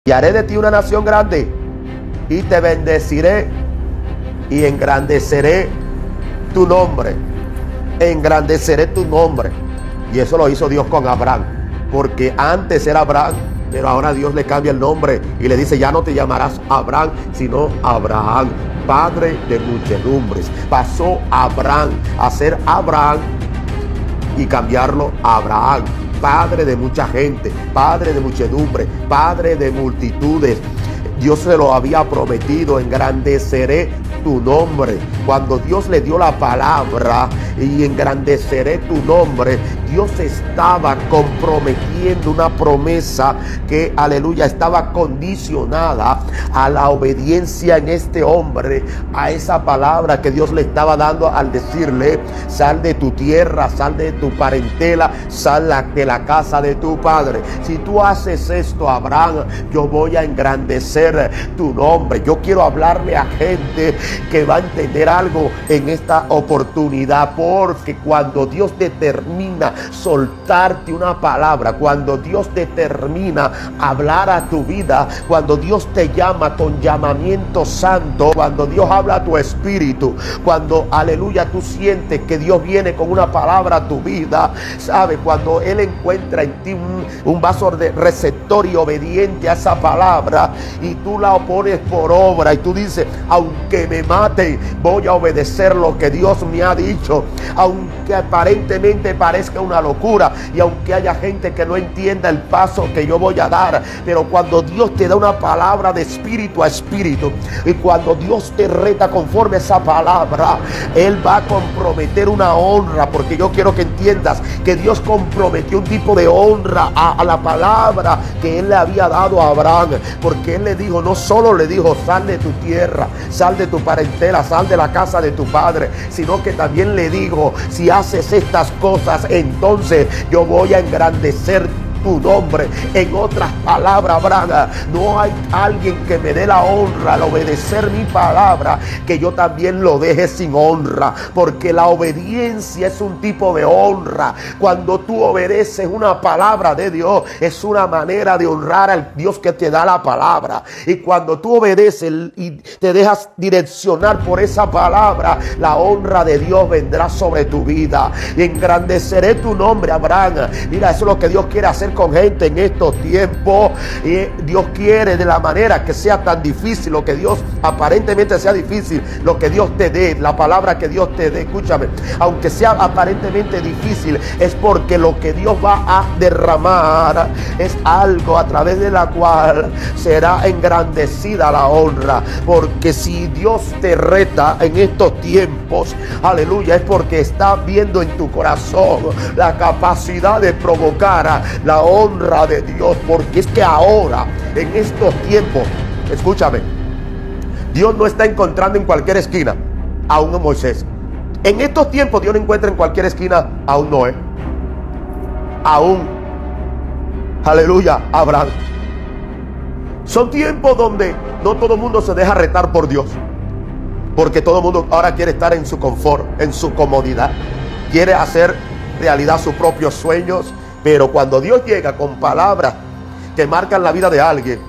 Y haré de ti una nación grande, y te bendeciré, y engrandeceré tu nombre. Engrandeceré tu nombre. Y eso lo hizo Dios con Abraham, porque antes era Abraham, pero ahora Dios le cambia el nombre y le dice: ya no te llamarás Abraham, sino Abraham, padre de muchedumbres. Pasó Abraham a ser Abraham y cambiarlo a Abraham, padre de mucha gente, padre de muchedumbre, padre de multitudes. Dios se lo había prometido: engrandeceré tu nombre. Cuando Dios le dio la palabra y engrandeceré tu nombre, Dios estaba comprometiendo una promesa que, aleluya, estaba condicionada a la obediencia en este hombre, a esa palabra que Dios le estaba dando al decirle: sal de tu tierra, sal de tu parentela, sal de la casa de tu padre. Si tú haces esto, Abraham, yo voy a engrandecer tu nombre. Yo quiero hablarle a gente que va a entender algo en esta oportunidad, porque cuando Dios determina soltarte una palabra, cuando Dios determina hablar a tu vida, cuando Dios te llama con llamamiento santo, cuando Dios habla a tu espíritu, cuando, aleluya, tú sientes que Dios viene con una palabra a tu vida, ¿sabes? Cuando Él encuentra en ti un vaso de receptor y obediente a esa palabra, y tú la pones por obra, y tú dices: aunque me maten, voy a obedecer lo que Dios me ha dicho, aunque aparentemente parezca una locura, y aunque haya gente que no entienda el paso que yo voy a dar. Pero cuando Dios te da una palabra de espíritu a espíritu, y cuando Dios te reta conforme a esa palabra, Él va a comprometer una honra, porque yo quiero que entiendas que Dios comprometió un tipo de honra a la palabra que Él le había dado a Abraham, porque Él le dijo, no solo le dijo: sal de tu tierra, sal de tu parentela, sal de la casa de tu padre, sino que también le dijo: si haces estas cosas, entonces yo voy a engrandecer tu nombre. En otras palabras, Abraham, no hay alguien que me dé la honra al obedecer mi palabra que yo también lo deje sin honra, porque la obediencia es un tipo de honra. Cuando tú obedeces una palabra de Dios, es una manera de honrar al Dios que te da la palabra. Y cuando tú obedeces y te dejas direccionar por esa palabra, la honra de Dios vendrá sobre tu vida. Y engrandeceré tu nombre, Abraham. Mira, eso es lo que Dios quiere hacer con gente en estos tiempos. Y Dios quiere, de la manera que sea tan difícil, lo que Dios aparentemente sea difícil, lo que Dios te dé, la palabra que Dios te dé, escúchame, aunque sea aparentemente difícil, es porque lo que Dios va a derramar es algo a través de la cual será engrandecida la honra. Porque si Dios te reta en estos tiempos, aleluya, es porque está viendo en tu corazón la capacidad de provocar la honra de Dios. Porque es que ahora, en estos tiempos, escúchame, Dios no está encontrando en cualquier esquina a un Moisés. En estos tiempos Dios no encuentra en cualquier esquina a un Noé, a un, aleluya, Abraham. Son tiempos donde no todo el mundo se deja retar por Dios, porque todo el mundo ahora quiere estar en su confort, en su comodidad, quiere hacer realidad sus propios sueños. Pero cuando Dios llega con palabras que marcan la vida de alguien,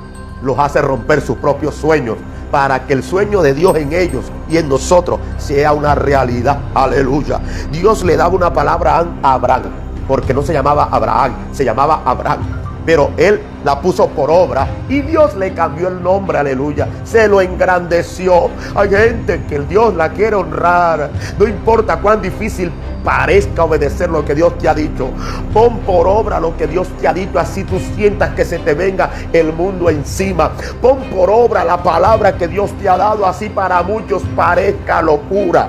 los hace romper sus propios sueños, para que el sueño de Dios en ellos y en nosotros sea una realidad. Aleluya. Dios le daba una palabra a Abraham, porque no se llamaba Abraham, se llamaba Abraham, pero él la puso por obra y Dios le cambió el nombre. Aleluya. Se lo engrandeció. Hay gente que el Dios la quiere honrar, no importa cuán difícil parezca obedecer lo que Dios te ha dicho. Pon por obra lo que Dios te ha dicho, así tú sientas que se te venga el mundo encima. Pon por obra la palabra que Dios te ha dado, así para muchos parezca locura.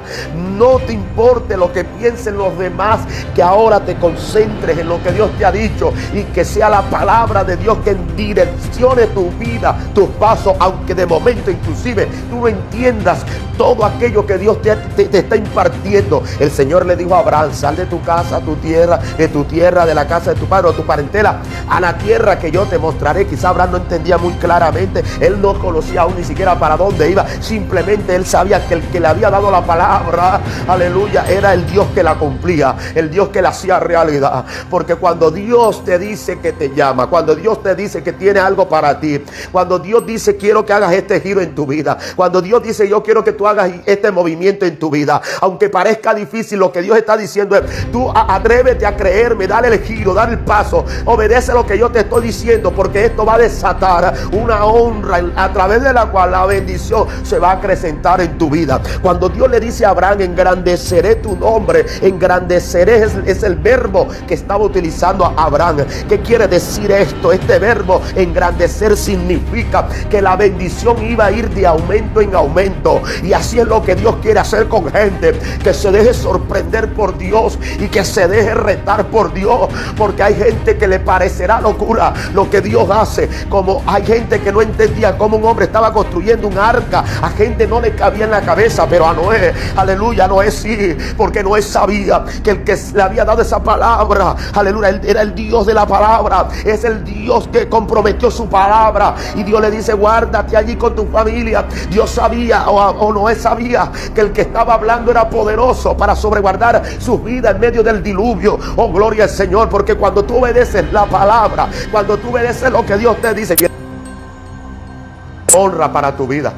No te importe lo que piensen los demás, que ahora te concentres en lo que Dios te ha dicho, y que sea la palabra de Dios que direccione tu vida, tus pasos, aunque de momento inclusive tú no entiendas todo aquello que Dios te está impartiendo. El Señor le dijo a Abraham: sal de tu casa, de tu tierra, de la casa de tu padre o tu parentela, a la tierra que yo te mostraré. Quizá Abraham no entendía muy claramente, él no conocía aún ni siquiera para dónde iba, simplemente él sabía que el que le había dado la palabra, aleluya, era el Dios que la cumplía, el Dios que la hacía realidad. Porque cuando Dios te dice que te llama, cuando Dios te dice que tiene algo para ti, cuando Dios dice quiero que hagas este giro en tu vida, cuando Dios dice yo quiero que tú hagas este movimiento en tu vida, aunque parezca difícil, lo que Dios está diciendo es: tú atrévete a creerme, dale el giro, dale el paso, obedece lo que yo te estoy diciendo, porque esto va a desatar una honra a través de la cual la bendición se va a acrecentar en tu vida. Cuando Dios le dice a Abraham: engrandeceré tu nombre, engrandeceré es el verbo que estaba utilizando a Abraham. ¿Qué quiere decir esto? Este verbo engrandecer significa que la bendición iba a ir de aumento en aumento, y así es lo que Dios quiere hacer con gente que se deje sorprender por Dios y que se deje retar por Dios, porque hay gente que le parecerá locura lo que Dios hace, como hay gente que no entendía cómo un hombre estaba construyendo un arca. A gente no le cabía en la cabeza, pero a Noé, aleluya, Noé sí, porque Noé sabía que el que le había dado esa palabra, aleluya, él era el Dios de la palabra, es el Dios que comprometió su palabra, y Dios le dice: guárdate allí con tu familia. Dios sabía, o Noé sabía, que el que estaba hablando era poderoso para sobreguardar su vida en medio del diluvio. Oh, gloria al Señor, porque cuando tú obedeces la palabra, cuando tú obedeces lo que Dios te dice, honra para tu vida.